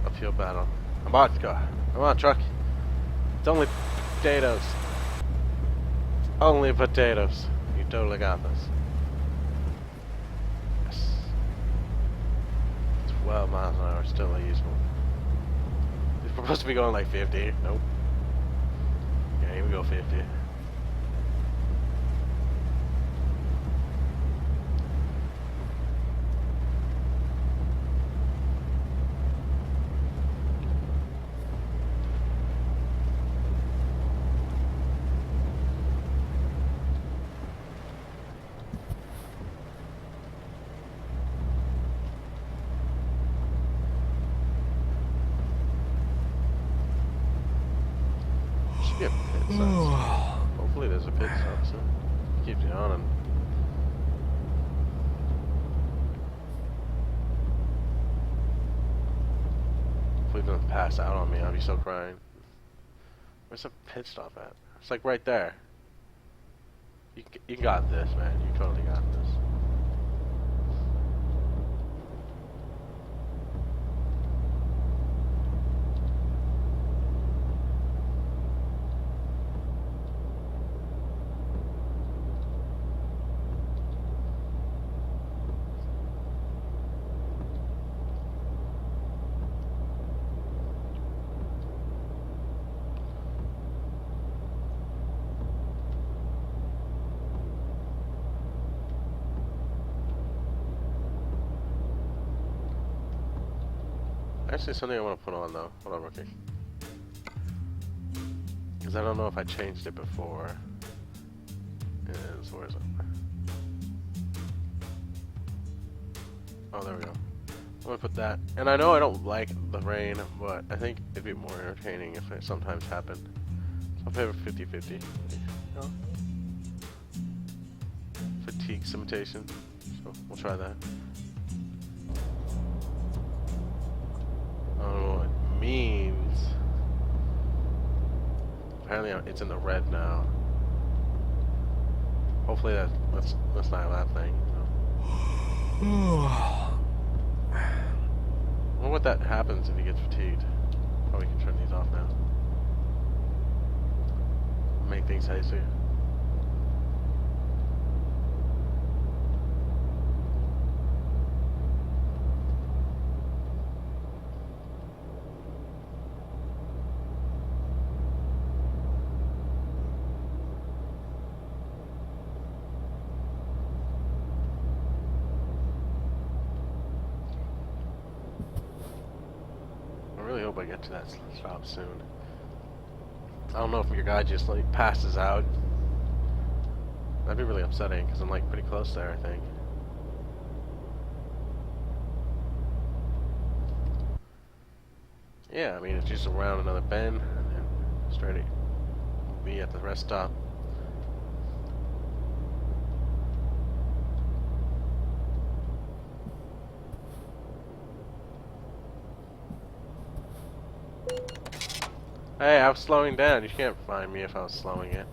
uphill battle. Come on, go. Come on, truck. It's only potatoes. Only potatoes. You totally got this. Yes. 12 miles an hour, still useful. It's supposed to be going like 50. Nope. Yeah, here we go 50. Should be a pit stop. Hopefully there's a pit stop soon. Keep yawning. Hopefully it doesn't pass out on me. I'll be so crying. Where's the pit stop at? It's like right there. You got this, man. You totally got this. Actually, something I want to put on though. Hold on, okay. Because I don't know if I changed it before. Where is it? Oh, there we go. I'm gonna put that. And I know I don't like the rain, but I think it'd be more entertaining if it sometimes happened. So I'll pay for 50-50. No? Fatigue simulation. So we'll try that. I don't know what it means. Apparently it's in the red now. Hopefully that's not that thing. I wonder what that happens if he gets fatigued. Probably can turn these off now. Make things easier. I really hope I get to that stop soon. I don't know if your guy just like passes out. That'd be really upsetting because I'm like pretty close there, I think. Yeah, I mean it's just around another bend and straight at me at the rest stop. Hey, I was slowing down. You can't find me if I was slowing it.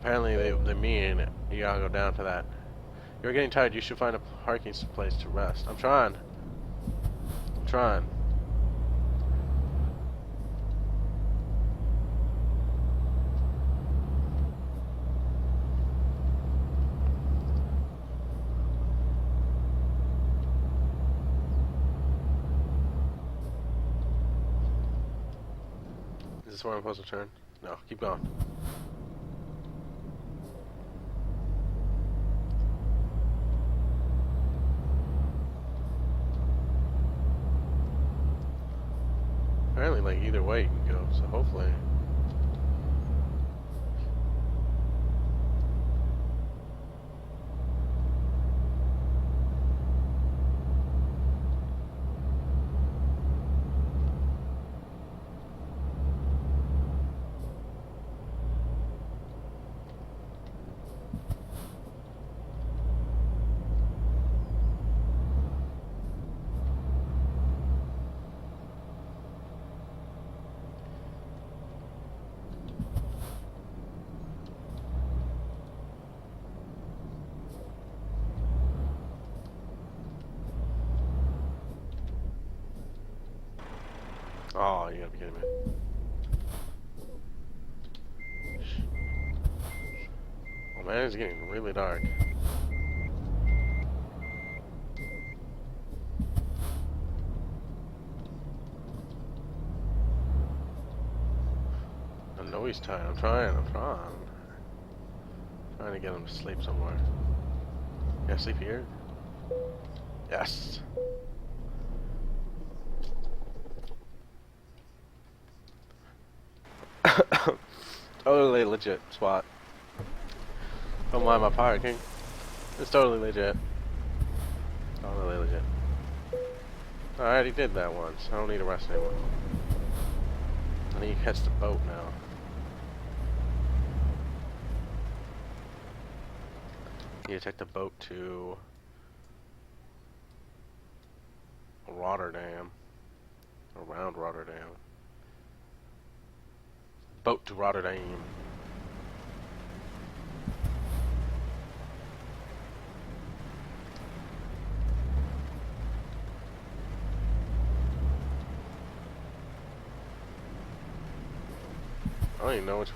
Apparently they mean you gotta go down to that. You're getting tired. You should find a parking place to rest. I'm trying. I'm trying. Is this where I'm supposed to turn? No, keep going. Apparently, like, either way you can go, so hopefully. Oh, you gotta be kidding me. Oh man, it's getting really dark. I know he's tired. I'm trying. Trying to get him to sleep somewhere. Yeah, sleep here? Yes. Totally legit spot. Don't mind my parking. It's totally legit. Totally legit. I already did that once. I don't need to rest anymore. I need to catch the boat now. Need to take the boat to Rotterdam. Around Rotterdam. Boat to Rotterdam. I don't even know which.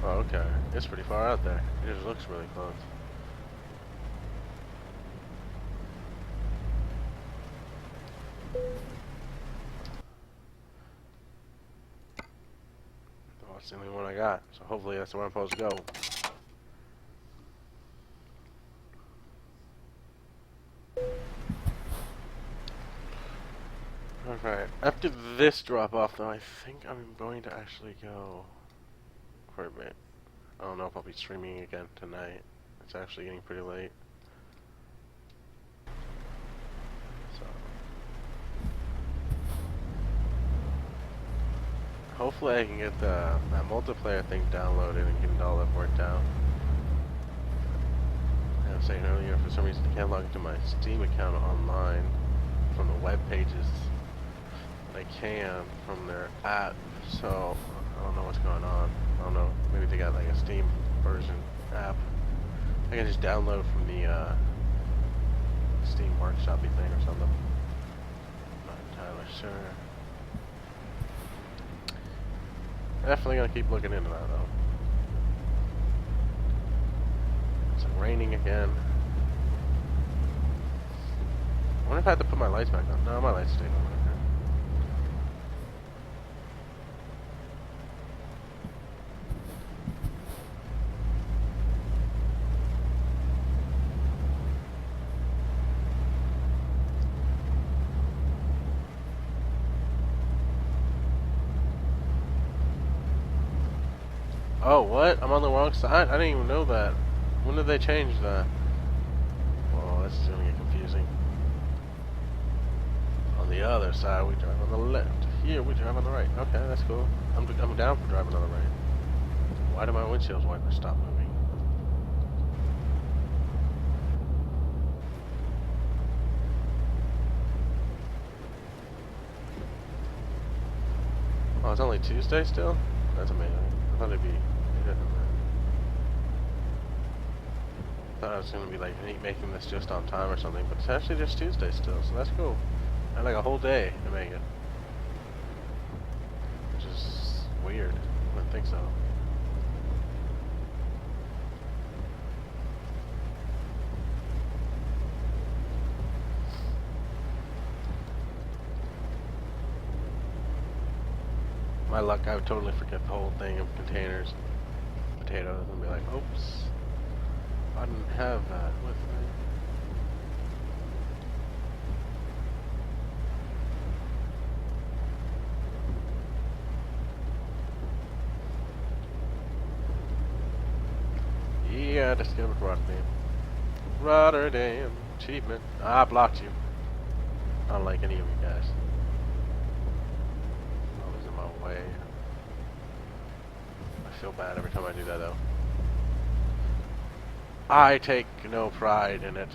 Oh, okay. It's pretty far out there. It just looks really close. Oh, it's the only one I got. So hopefully that's where I'm supposed to go. Alright, after this drop off though, I think I'm going to actually go for a bit. I don't know if I'll be streaming again tonight. It's actually getting pretty late. So hopefully I can get that multiplayer thing downloaded and get it all that worked out. I was saying earlier, for some reason I can't log into my Steam account online from the web pages. I can from their app, so I don't know what's going on. I don't know, maybe they got like a Steam version app. I can just download from the Steam workshop thing or something. Not entirely sure. Definitely gonna keep looking into that though. It's raining again. I wonder if I had to put my lights back on. No, my lights stayed on. Oh, what? I'm on the wrong side? I didn't even know that. When did they change that? Oh, this is gonna get confusing. On the other side, we drive on the left. Here, we drive on the right. Okay, that's cool. I'm down for driving on the right. Why do my windshield wipers stop moving? Oh, it's only Tuesday still? That's amazing. I thought it'd be... I thought I was going to be like making this just on time or something, but it's actually just Tuesday still, so that's cool. I had like a whole day to make it. Which is weird. I wouldn't think so. My luck, I would totally forget the whole thing of containers, potatoes, and be like, oops, I didn't have that with me. Yeah, discovered Rotterdam. Rotterdam, achievement. I blocked you. I don't like any of you guys. Always in my way. I feel bad every time I do that though. I take no pride in it.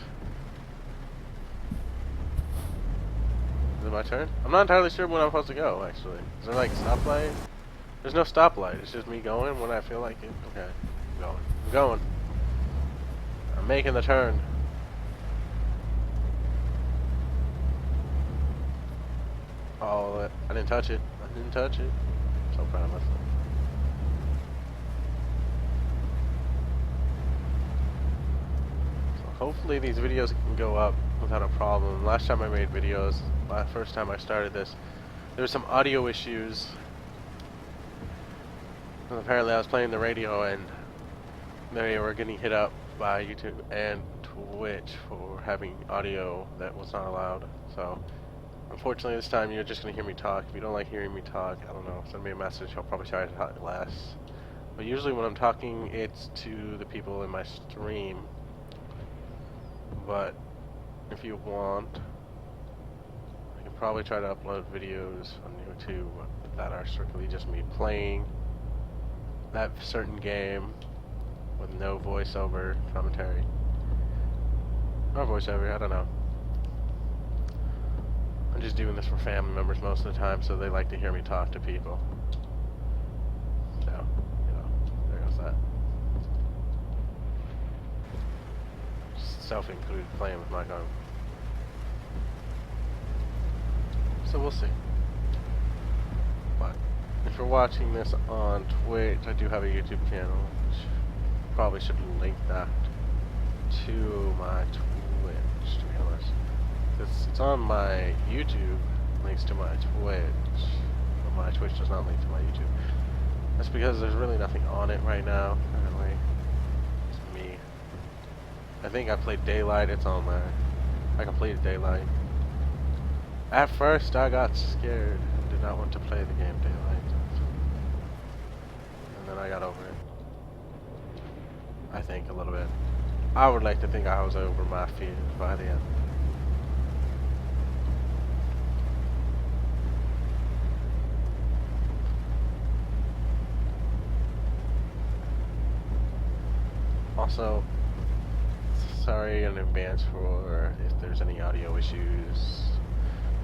Is it my turn? I'm not entirely sure when I'm supposed to go, actually. Is there like a stoplight? There's no stoplight. It's just me going when I feel like it. Okay. I'm going. I'm going. I'm making the turn. but I didn't touch it. I didn't touch it. So proud of myself. So hopefully these videos can go up without a problem. Last time I made videos, first time I started this, there were some audio issues. And apparently I was playing the radio and they were getting hit up by YouTube and Twitch for having audio that was not allowed. So unfortunately this time you're just going to hear me talk. If you don't like hearing me talk, I don't know, send me a message. I'll probably try to talk less. But usually when I'm talking, it's to the people in my stream. But if you want, I can probably try to upload videos on YouTube that are strictly just me playing that certain game with no voiceover commentary. Or voiceover, I don't know. I'm just doing this for family members most of the time, so they like to hear me talk to people. So, you know, there goes that. Self-included playing with my gun. So we'll see. But if you're watching this on Twitch, I do have a YouTube channel, which probably should link that to my Twitch, to be honest. It's on my YouTube, links to my Twitch, but my Twitch does not link to my YouTube. That's because there's really nothing on it right now, currently. It's me. I think I played Daylight, it's on there. I completed Daylight. At first I got scared and did not want to play the game Daylight. And then I got over it. I think a little bit. I would like to think I was over my fears by the end. Also, sorry in advance for if there's any audio issues,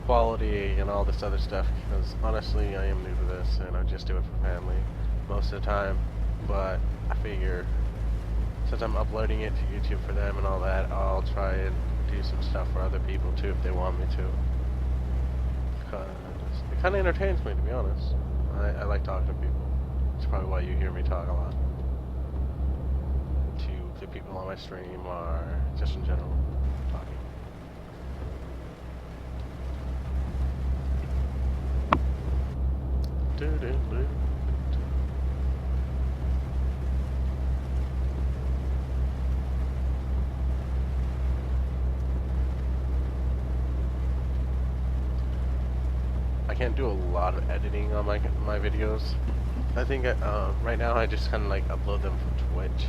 quality, and all this other stuff, because honestly I am new to this and I just do it for family most of the time, but I figure since I'm uploading it to YouTube for them and all that, I'll try and do some stuff for other people too if they want me to, because it kind of entertains me, to be honest. I like talking to people. It's probably why you hear me talk a lot to people on my stream or just in general talking. I can't do a lot of editing on my videos. I think right now I just kind of like upload them from Twitch.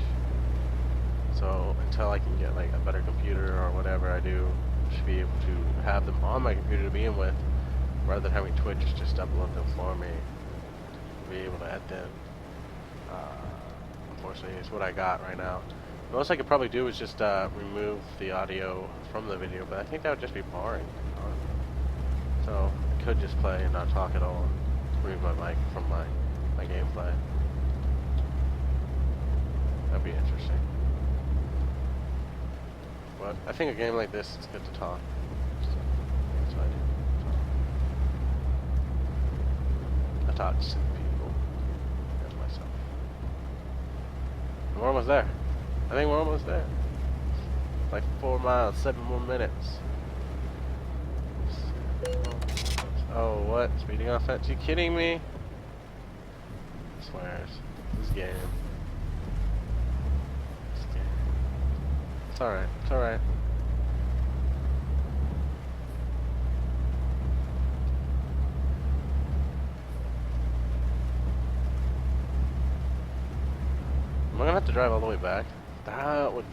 So until I can get like a better computer or whatever I do, I should be able to have them on my computer to begin with, rather than having Twitch just upload them for me, to be able to edit them. Unfortunately, it's what I got right now. The most I could probably do is just remove the audio from the video, but I think that would just be boring. So I could just play and not talk at all, and remove my mic from my gameplay. That'd be interesting. But I think a game like this, it's good to talk. So that's what I do. I talk to some people and myself. We're almost there. I think we're almost there. Like 4 miles, 7 more minutes. Oh, what? Speeding off that? You kidding me? I swear. This game. It's alright. It's alright. Am I gonna have to drive all the way back? That would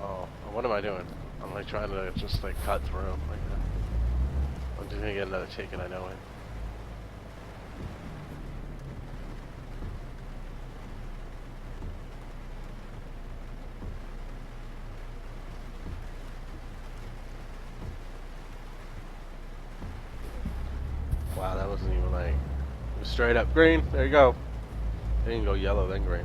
Oh, what am I doing? I'm like trying to just like cut through like that. I'm just gonna get another ticket, I know it. Wow, that wasn't even like, it was straight up green. There you go. It didn't go yellow, then green.